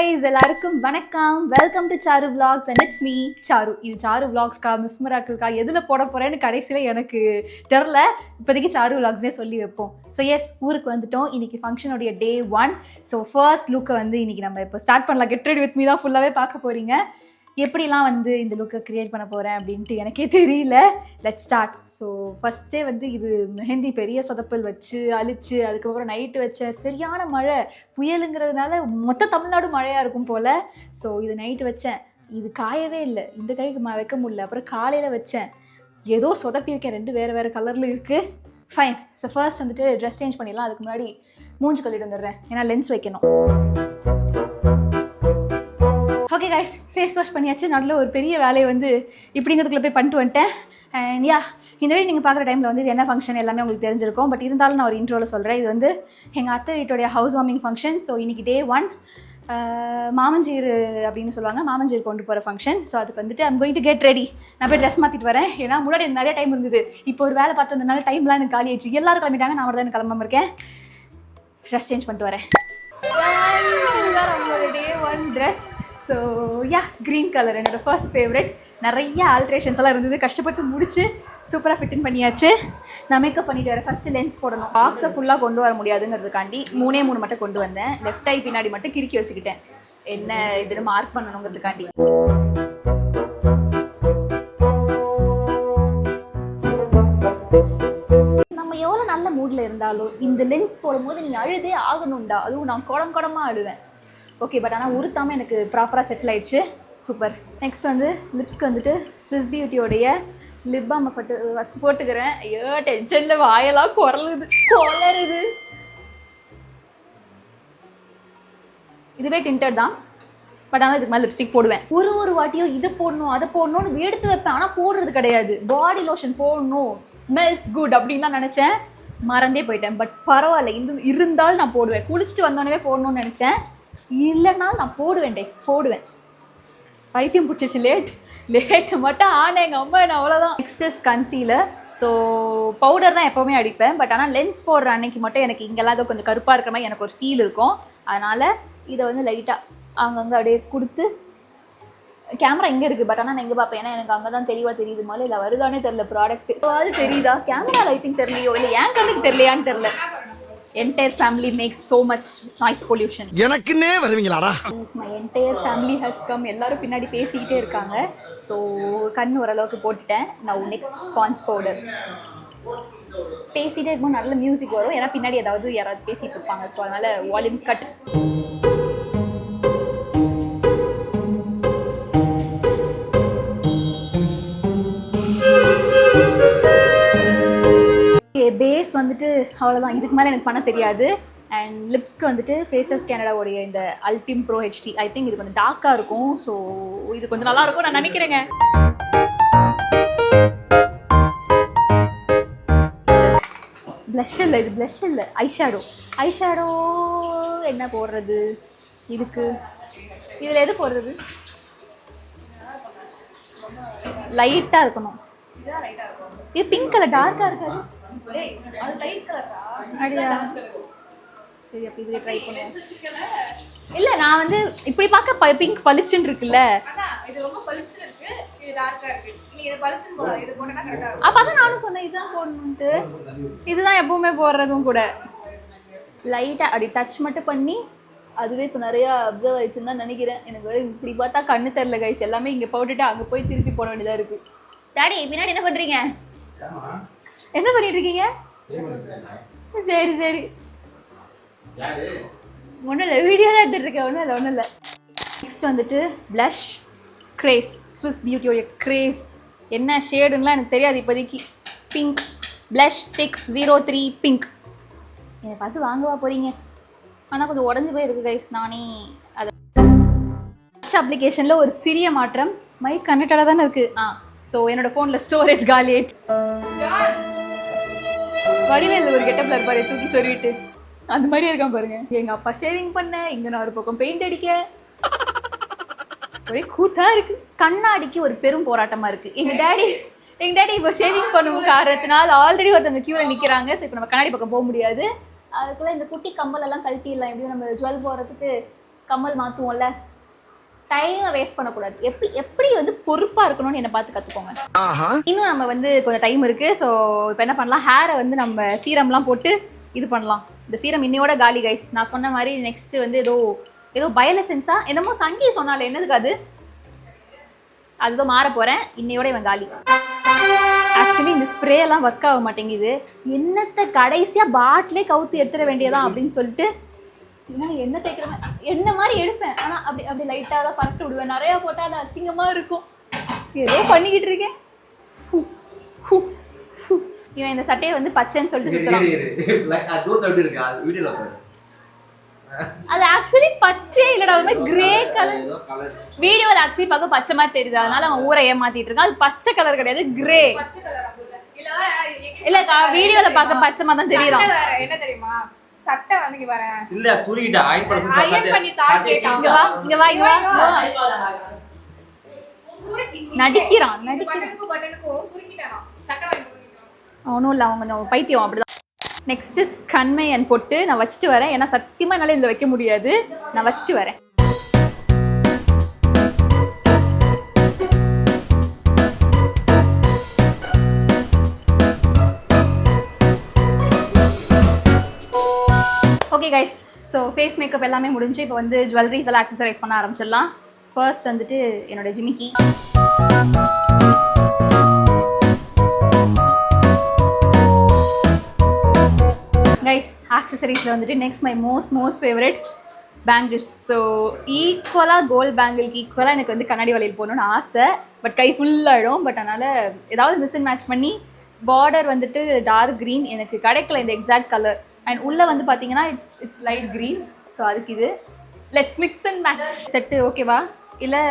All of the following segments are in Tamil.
guys, எல்லாருக்கும் வணக்கம். Welcome to Charu vlogs and it's me Charu. இது சாரு vlogsக்கா மிஸ் மிராக்கிள்க்கா எதில் போட போகிறேன்னு கடைசியில் எனக்கு தெரில. இப்போதைக்கு சாரு vlogsனே சொல்லி வைப்போம். ஸோ எஸ், ஊருக்கு வந்துட்டோம். இன்றைக்கி ஃபங்க்ஷனுடைய டே 1. ஸோ ஃபர்ஸ்ட் லுக்கை வந்து இன்றைக்கி நம்ம இப்போ ஸ்டார்ட் பண்ணலாம். கெட் ரெடி வித் மீ தான் ஃபுல்லாகவே பார்க்க போகிறீங்க. எப்படிலாம் வந்து இந்த லுக்கை க்ரியேட் பண்ண போகிறேன் அப்படின்ட்டு எனக்கே தெரியல. Let's start. ஸோ ஃபஸ்ட்டே வந்து இது மெஹந்தி பெரிய சொதப்பல் வச்சு அழிச்சு அதுக்கப்புறம் நைட்டு வச்ச சரியான மழை புயலுங்கிறதுனால மொத்த தமிழ்நாடு மழையாக இருக்கும் போல். ஸோ இது நைட்டு வச்சேன், இது காயவே இல்லை, இந்த கைக்கு வைக்க முடியல. அப்புறம் காலையில் வச்சேன், ஏதோ சொதப்பியிருக்கேன், ரெண்டு வேறு கலரில் இருக்குது. ஃபைன். ஸோ ஃபர்ஸ்ட் வந்துட்டு ட்ரெஸ் சேஞ்ச் பண்ணிடலாம். அதுக்கு முன்னாடி மூஞ்சி கழுவிட்டு வந்துடுறேன், ஏன்னா லென்ஸ் வைக்கணும். ஓகே கைஸ், ஃபேஸ் வாஷ் பண்ணியாச்சு. நல்ல ஒரு பெரிய வேலையை வந்து இப்படிங்கிறதுக்குள்ளே போய் பண்ணிட்டு வந்துட்டேன். அண்ட் யா, இந்த வீடு நீங்கள் பார்க்குற டைமில் வந்து இது என்ன ஃபங்க்ஷன் எல்லாமே உங்களுக்கு தெரிஞ்சிருக்கும். பட் இருந்தாலும் நான் ஒரு இன்ட்ரோவில் சொல்கிறேன். இது வந்து எங்கள் அத்தை வீட்டுடைய ஹவுஸ் வார்மிங் ஃபங்க்ஷன். ஸோ இன்றைக்கி டே 1 மாமஞ்சீர் அப்படின்னு சொல்லுவாங்க, மாமஞ்சீர் கொண்டு போகிற ஃபங்க்ஷன். ஸோ அதுக்கு வந்துட்டு I'm going to get ready. நான் போய் ட்ரெஸ் மாற்றிட்டு வரேன், ஏன்னா முன்னாடி எனக்கு நிறைய டைம் இருந்தது. இப்போ ஒரு வேலை பார்த்ததுனால டைம்லாம் எனக்கு காலி ஆயிடுச்சு. எல்லாரும் கிளம்பிட்டாங்க, நான் மட்டும் தான் எனக்கு கிளம்பாம இருக்கேன். ட்ரெஸ் சேஞ்ச் பண்ணிட்டு வரேன். நம்மளோட டே 1 dress. So yeah, green colour என்னோடய ஃபர்ஸ்ட் ஃபேவரட். நிறைய ஆல்ட்ரேஷன்ஸ் எல்லாம் இருந்தது, கஷ்டப்பட்டு முடிச்சு சூப்பராக ஃபிட்டின் பண்ணியாச்சு. நான் மேக்கப் பண்ணிட்டு வரேன். ஃபஸ்ட்டு லென்ஸ் போடணும். பாக்ஸை ஃபுல்லாக கொண்டு வர முடியாதுங்கிறதுக்காண்டி 3 மட்டும் கொண்டு வந்தேன். லெஃப்ட் ஐ பின்னாடி மட்டும் கிறுக்கி வச்சுக்கிட்டேன், என்ன இதில் மார்க் பண்ணணுங்கிறதுக்காண்டி. நம்ம எவ்வளோ நல்ல மூடில் இருந்தாலும் இந்த லென்ஸ் போடும்போது நீ அழுதே ஆகணும்டா. அதுவும் நான் குடமாக அழுவேன். ஓகே, பட் ஆனால் உறுத்தாமல் எனக்கு ப்ராப்பராக செட்டில் ஆயிடுச்சு. சூப்பர். நெக்ஸ்ட் வந்து லிப்ஸ்க்கு வந்துட்டு ஸ்விஸ் பியூட்டியோடைய லிப் பாமை ஃபஸ்ட்டு போட்டுக்கிறேன். ஐயோ, டென்ஷனில் வாயெல்லாம் கொலருது. இதுவே டிண்டட் தான், பட் ஆனால் இதுக்கு மேலே லிப்ஸ்டிக் போடுவேன். ஒரு வாட்டியும் இதை போடணும் அதை போடணும்னு எடுத்து வைப்பேன், ஆனால் போடுறது கிடையாது. பாடி லோஷன் போடணும், ஸ்மெல்ஸ் குட் அப்படின்னு தான் நினச்சேன், மறந்தே போயிட்டேன். பட் பரவாயில்ல, இருந்தாலும் நான் போடுவேன். குளிச்சுட்டு வந்தோடனே போடணும்னு நினச்சேன், இல்லைன்னா நான் போடுவேன். பைத்தியம் பிடிச்சிச்சு. லேட்டு மட்டும் ஆனேங்க அம்மா, நான் அவ்வளோதான். Next is concealer. So powder தான் எப்போவுமே அடிப்பேன், பட் ஆனால் லென்ஸ் போடுற அன்னைக்கு மட்டும் எனக்கு இங்கெல்லாம் அது கொஞ்சம் கருப்பாக இருக்கிற மாதிரி எனக்கு ஒரு ஃபீல் இருக்கும். அதனால் இதை வந்து லைட்டாக அங்கங்கே அப்படியே கொடுத்து, கேமரா இங்கே இருக்குது, பட் ஆனால் நான் எங்கே பார்ப்பேன், ஏன்னா எனக்கு அங்கே தான் தெளிவாக தெரியுது மாதிரி. இல்லை வருதானே தெரில ப்ராடக்ட். அது தெரியுதா, கேமரா லைட்டிங் தெரியலையோ, இல்லை என் கண்ணுக்கு தெரியலையான்னு தெரில. Entire family makes so much noise pollution. எனக்குன்னே வருவீங்களாடா? Yes, my entire family has come. எல்லாரும் பின்னாடி பேசிக்கிட்டே இருக்காங்க. ஸோ கண் ஓரளவுக்கு போட்டுட்டேன். now next pond's powder. பேசிகிட்டே இருக்கும்போது நல்ல மியூசிக் வரும், ஏன்னா பின்னாடி யாராவது பேசிகிட்டு இருப்பாங்க. ஸோ அதனால் வால்யூம் கட். பேஸ் வந்துட்டு அவ்வளோதான், இதுக்கு மேலே எனக்கு பண்ண தெரியாது. அண்ட் லிப்ஸ்க்கு வந்துட்டு ஃபேஸஸ் கேனடாவுடைய இந்த அல்டிம் ப்ரோ ஹெச்டி. ஐ திங்க் இது கொஞ்சம் டார்க்காக இருக்கும், ஸோ இது கொஞ்சம் நல்லா இருக்கும் நான் நினைக்கிறேங்க. ப்ளஷ் இல்லை, இது ப்ளஷ் இல்லை, ஐஷேடோ என்ன போடுறது இதுக்கு? இதில் எது போடுறது? லைட்டாக இருக்கணும். இது பிங்க் கலர், டார்க்காக இருக்காது. அப்படியா? சரி, அப்போ இதுல ட்ரை பண்ணுவோம். இல்லை, நான் வந்து இப்படி பார்க்க பிங்க் பளிச்சுன்னு இருக்குல்ல, அப்போ தான் நானும் சொன்னேன் இதுதான் போடணுன்ட்டு. இதுதான் எப்பவுமே போடுறதும் கூட. லைட்டாக அப்படி டச் மட்டும் பண்ணி, அதுவே இப்போ நிறையா அப்சர்வ் ஆயிடுச்சுன்னு தான் நினைக்கிறேன். எனக்கு இப்படி பார்த்தா கண்ணு தெரில கைஸ். எல்லாமே இங்கே போட்டுட்டு அங்கே போய் திருப்பி போட வேண்டியதாக இருக்குது. டாடி பின்னாடி என்ன பண்ணுறீங்க? என்ன பண்ணிட்டு இருக்கீங்க? சரி ஒன்றும் இல்லை, வீடியோ தான் எடுத்துகிட்டு இருக்கேன். ஒன்றும் இல்லை. நெக்ஸ்ட் வந்துட்டு ப்ளஷ் கிரேஸ், ஸ்விஸ் பியூட்டியோடைய கிரேஸ். என்ன ஷேடுன்னெலாம் எனக்கு தெரியாது இப்போதைக்கு. Pink blush stick 03 pink. என்னை பார்த்து வாங்கவா போகிறீங்க? ஆனால் கொஞ்சம் உடஞ்சி போய் இருக்குது கைஸ். நானே அதை ப்ளஷ் அப்ளிகேஷனில் ஒரு சிறிய மாற்றம். மைக் கனெக்டடாக தானே இருக்குது. ஸோ என்னோடய ஃபோனில் ஸ்டோரேஜ் காலி ஆயிடுச்சு. வடிவேல் ஒரு கெட்டப்பில் இருப்பாரு, தூக்கி சொல்லிட்டு அந்த மாதிரி இருக்கான் பாருங்க. எங்கள் அப்பா ஷேவிங் பண்ண, இங்கே நான் ஒரு பக்கம் பெயிண்ட் அடிக்க, ஒரே கூத்தாக இருக்குது. கண்ணாடிக்கு ஒரு பெரும் போராட்டமாக இருக்குது. எங்கள் டேடி இப்போ ஷேவிங் பண்ணும் காரணத்தினால் ஆல்ரெடி ஒருத்தவங்க க்யூவில் நிற்கிறாங்க. ஸோ இப்போ நம்ம கண்ணாடி பக்கம் போக முடியாது. அதுக்குள்ளே இந்த குட்டி கம்பலெல்லாம் கழட்டிடலாம். எப்படியும் நம்ம ஜுவல் போடுறதுக்கு கம்மல் மாற்றுவோம்ல, டைமை வேஸ்ட் பண்ணக்கூடாது. எப்படி வந்து பொறுப்பாக இருக்கணும்னு என்னை பார்த்து கற்றுக்கோங்க. இன்னும் நம்ம வந்து கொஞ்சம் டைம் இருக்குது. ஸோ இப்போ என்ன பண்ணலாம், ஹேரை வந்து நம்ம சீரம்லாம் போட்டு இது பண்ணலாம். இந்த சீரம் இன்னையோட காலி கைஸ். நான் சொன்ன மாதிரி நெக்ஸ்ட்டு வந்து ஏதோ பயோலசென்ஸாக என்னமோ சங்கி சொன்னால என்னதுக்கு அதுதான் மாற போகிறேன். இன்னையோட இவன் காலி. ஆக்சுவலி இந்த ஸ்ப்ரேலாம் ஒர்க் ஆக மாட்டேங்குது. என்னத்தை கடைசியாக பாட்டிலே கவுத்து எடுத்துட வேண்டியதான் அப்படின்னு சொல்லிட்டு என்ன தேய்க்கிறேன் என்ன மாதிரி எடுப்பேன். ஆனால் அப்படி லைட்டாக தான் பறட்டு விடுவேன். நிறையா போட்டால் அது அசிங்கமாக இருக்கும். ஏதோ பண்ணிக்கிட்டு இருக்கேன். இவன் இந்த சட்டையை வந்து பச்சைன்னு சொல்லிட்டு சுற்றுறான். அது ஆக்சுவலி பச்சையே இல்லடா, ஒரு மாதிரி கிரே கலர். வீடியோவில் ஆக்சுவலி பார்க்க பச்சை மாதிரி தெரியுது, அதனால அவன் ஊரை ஏமாத்திட்டு இருக்கான். அது பச்சை கலர் கிடையாது, கிரே. இல்லக்கா வீடியோல பார்க்க பச்சை மாதிரி தான் தெரியும். என்ன தெரியுமா, சட்டை வந்து இங்க வரேன் இல்ல சுருகிட்ட அயன் பண்ணி தான் கேட்டான். இங்க வா நடிக்கிறான். பட்டனுக்கு சுருக்கிட்டானா சட்டை வாங்கி போட்டுட்டான். ஒன்றும் இல்லை, அவங்க கொஞ்சம் பைத்தியம் அப்படிதான். நெக்ஸ்ட் கண்மையன் போட்டு நான் வச்சுட்டு வரேன். ஏன்னா சத்தியமா என்னால இதில் வைக்க முடியாது. நான் வச்சுட்டு வரேன். Okay guys, so face makeup எல்லாமே முடிஞ்சு இப்போ வந்து ஜுவல்லரிஸ் எல்லாம் ஆக்சசரைஸ் பண்ண ஆரம்பிச்சிடலாம். ஃபர்ஸ்ட் வந்துட்டு என்னோட ஜிமிக்கி. கைஸ் ஆக்சசரிஸில் வந்துட்டு next my most favourite bangles. So ஈக்குவலாக கோல்டு பேங்கிளுக்கு ஈக்குவலாக எனக்கு வந்து கண்ணாடி வளையல் போகணுன்னு ஆசை. But guy ஃபுல்லாகிடும். பட் அதனால் ஏதாவது மிஸ் அண்ட் மேட்ச் பண்ணி, பார்டர் வந்துட்டு டார்க் க்ரீன் எனக்கு கிடைக்கல இந்த எக்ஸாக்ட் கலர். அண்ட் உள்ளே வந்து பார்த்தீங்கன்னா இட்ஸ் லைட் க்ரீன். ஸோ அதுக்கு இது let's mix and match. Set ஓகேவா? இல்லை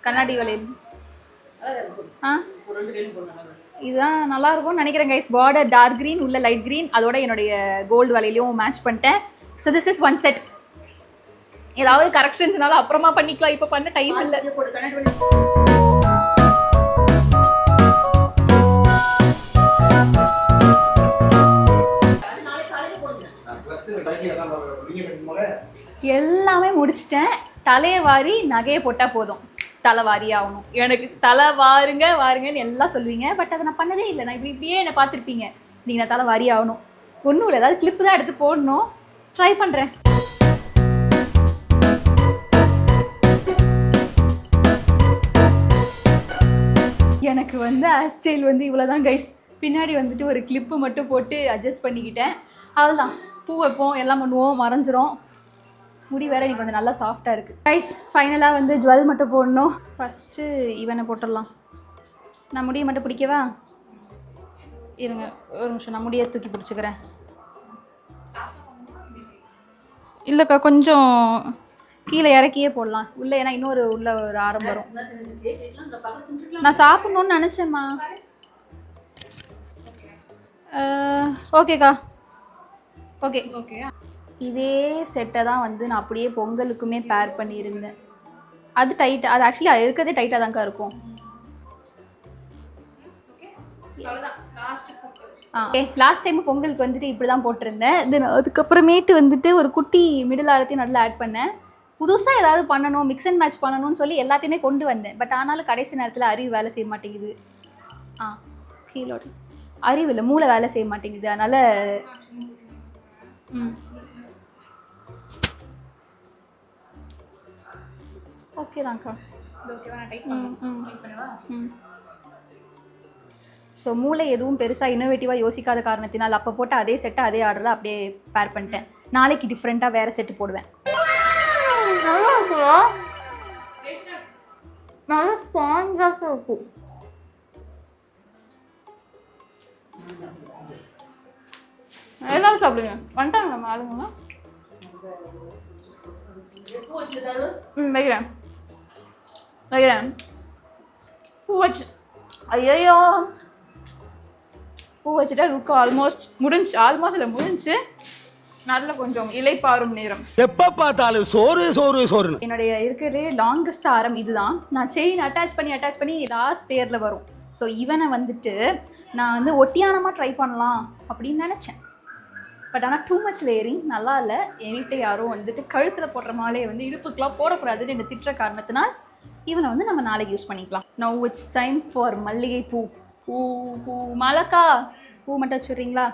கண்ணாடி வளையல் இதுதான் நல்லாயிருக்கும்னு நினைக்கிறேன் கைஸ். பார்டர் டார்க் க்ரீன், உள்ள லைட் க்ரீன், அதோட என்னுடைய கோல்டு வலையிலையும் மேட்ச் பண்ணிட்டேன். So this is one set. ஏதாவது கரெக்ஷன்ஸ்னால அப்புறமா பண்ணிக்கலாம், இப்போ பண்ண டைம் இல்லை. எல்லாமே முடிச்சிட்டேன். தலையை வாரி நகையை போட்டால் போதும். தலை வாரி ஆகணும். எனக்கு தலை வாருங்கன்னு எல்லாம் சொல்லுவீங்க. பட் அதை நான் பண்ணதே இல்லை. நான் இப்படியே என்னை பார்த்துருப்பீங்க. நீங்கள் நான் தலை வாரி ஆகணும். ஒன்றும் இல்லை, ஏதாவது கிளிப்பு தான் எடுத்து போடணும். ட்ரை பண்ணுறேன். எனக்கு வந்து ஹேர் ஸ்டைல் வந்து இவ்வளோதான் கைஸ். பின்னாடி வந்துட்டு ஒரு கிளிப்பு மட்டும் போட்டு அட்ஜஸ்ட் பண்ணிக்கிட்டேன். அவ்வளோதான். பூ வைப்போம், எல்லாம் பண்ணுவோம், மறைஞ்சிரும். முடி வேறு எனக்கு கொஞ்சம் நல்லா சாஃப்டாக இருக்குது கைஸ். ஃபைனலாக வந்து ஜுவல் மட்டும் போடணும். ஃபஸ்ட்டு இவனை போட்டுடலாம். நான் முடியை மட்டும் பிடிக்கவா? இருங்க ஒரு நிமிஷம், நான் முடியை தூக்கி பிடிச்சிக்கிறேன். இல்லைக்கா கொஞ்சம் கீழே இறக்கியே போடலாம் உள்ளே, ஏன்னா இன்னொரு உள்ள ஒரு ஆரம் வரும். நான் சாப்பிட்ணுன்னு நினச்சேம்மா. ஓகேக்கா ஓகே. இதே செட்டை தான் வந்து நான் அப்படியே பொங்கலுக்குமே பேர் பண்ணியிருந்தேன். அது டைட்டாக, அது ஆக்சுவலி இருக்கிறதே டைட்டாக தான்க்கா இருக்கும். லாஸ்ட் டைம் பொங்கலுக்கு வந்துட்டு இப்படி தான் போட்டிருந்தேன். தென் அதுக்கப்புறமேட்டு வந்துட்டு ஒரு குட்டி மிடில் ஆரத்தையும் நல்லா ஆட் பண்ணேன். புதுசாக ஏதாவது பண்ணணும், மிக்ஸ் அண்ட் மேட்ச் பண்ணணும்னு சொல்லி எல்லாத்தையுமே கொண்டு வந்தேன். பட் ஆனாலும் கடைசி நேரத்தில் அறிவு வேலை செய்ய மாட்டேங்குது. கீழோட அறிவு இல்லை, மூளை வேலை செய்ய மாட்டேங்குது. அதனால் ஓகே தான்க்கா. ஸோ மூளை எதுவும் பெருசாக இன்னோவேட்டிவாக யோசிக்காத காரணத்தினால் அப்போ போட்டு அதே செட்டை அதே ஆர்டரில் அப்படியே பேர் பண்ணிட்டேன். நாளைக்கு டிஃப்ரெண்ட்டாக வேறு செட்டு போடுவேன். நல்லா இருக்குதா? நல்லா ஸ்பாஞ்சாக இருக்கும். எல்லாரும் சாப்பிடுங்க. வந்துட்டாங்க நம்ம ஆளுங்கண்ணா. வைக்கிறேன் பூ வச்சு. ஐயோ பூ வச்சுட்டா லுக்கு ஆல்மோஸ்ட் முடிஞ்சு. நல்ல கொஞ்சம் இலைப்பாரும் நேரம். எப்ப பார்த்தாலும் சோறு. என்னுடைய இருக்கிறதே லாங்கஸ்ட் ஆரம் இதுதான். நான் செயின் அட்டாச் பண்ணி லாஸ்ட் பேரில் வரும். ஸோ இவனை வந்துட்டு நான் வந்து ஒட்டியானமாக ட்ரை பண்ணலாம் அப்படின்னு நினச்சேன். பட் ஆனால் டூ மச் லேயரிங் நல்லா இல்லை. என் வீட்டை யாரும் வந்துட்டு கழுத்தில் போடுற மாலையை வந்து இடுப்புக்கெலாம் போடக்கூடாதுன்னு என்னை திட்டுற காரணத்தினால் இவனை வந்து நம்ம நாளைக்கு யூஸ் பண்ணிக்கலாம். நவ் இட்ஸ் டைம் ஃபார் மல்லிகை பூ. பூ பூ மாலக்கா பூ மட்டும் வச்சுடுறீங்களா?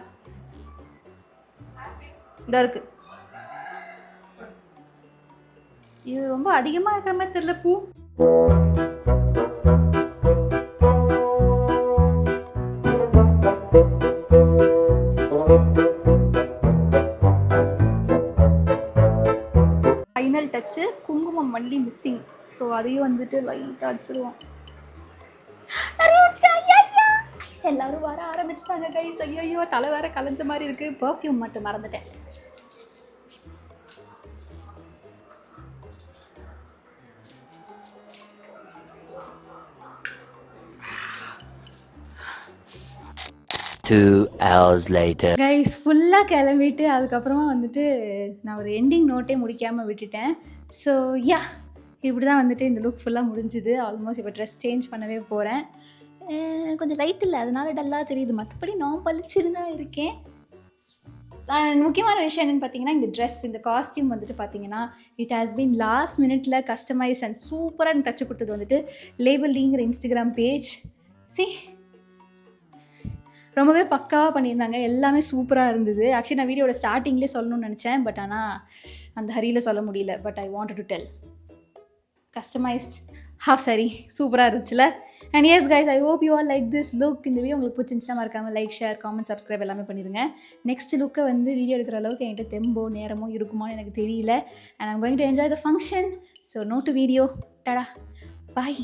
இதா இருக்கு. இது ரொம்ப அதிகமாக இருக்கிற மாதிரி தெரியல பூ. ஃபைனல் டச்சு குங்குமம் மல்லி மிஸ்ஸிங். ஸோ அதையும் வந்துட்டு லைட்டாக அடிச்சிருவோம். நிறைய வச்சுட்டேன். ஐயா எல்லாரும் வர ஆரம்பிச்சிட்டாங்க கைஸ். ஐயோ தலை வேற கலைஞ்ச மாதிரி இருக்கு. பர்ஃப்யூம் மட்டும் மறந்துட்டேன். கைஸ் ஃபுல்லாக கிளம்பிட்டு அதுக்கப்புறமா வந்துட்டு நான் ஒரு எண்டிங் நோட்டே முடிக்காமல் விட்டுட்டேன். ஸோ யா இப்படி தான் வந்துட்டு இந்த லுக் ஃபுல்லாக முடிஞ்சுது. ஆல்மோஸ்ட் இப்போ ட்ரெஸ் சேஞ்ச் பண்ணவே போகிறேன். கொஞ்சம் லைட் இல்லை அதனால டல்லாக தெரியுது. மற்றபடி நான் பளிச்சுன்னு தான் இருக்கேன். முக்கியமான விஷயம் என்னென்னு பார்த்தீங்கன்னா இந்த ட்ரெஸ் இந்த காஸ்டியூம் வந்துட்டு பார்த்தீங்கன்னா இட் ஹாஸ் பீன் லாஸ்ட் மினிட்ல கஸ்டமைஸ் அண்ட் சூப்பராக எனக்கு தச்சு கொடுத்தது வந்துட்டு லேபிள்ங்கிற இன்ஸ்டாகிராம் பேஜ். ரொம்பவே பக்காவாக பண்ணியிருந்தாங்க. எல்லாமே சூப்பராக இருந்தது. ஆக்சுவலி நான் வீடியோட ஸ்டார்டிங்லேயே சொல்லணும்னு நினச்சேன். பட் ஆனால் அந்த ஹரியில் சொல்ல முடியல. But I wanted to tell. Customised half sorry சூப்பராக இருந்துச்சுல. And S guys I hope you all like this look. இந்த வீடியோ உங்களுக்கு பிடிச்சிருந்துச்சா மறக்காமல் லைக் ஷேர் காமெண்ட் சப்ஸ்கிரைப் எல்லாமே பண்ணிடுங்க. நெக்ஸ்ட் லுக்கை வந்து வீடியோ எடுக்கிற அளவுக்கு என்கிட்ட தெம்போ நேரமோ இருக்குமான்னு எனக்கு தெரியல. And I'm going to enjoy the function. So no to video. Tata bye.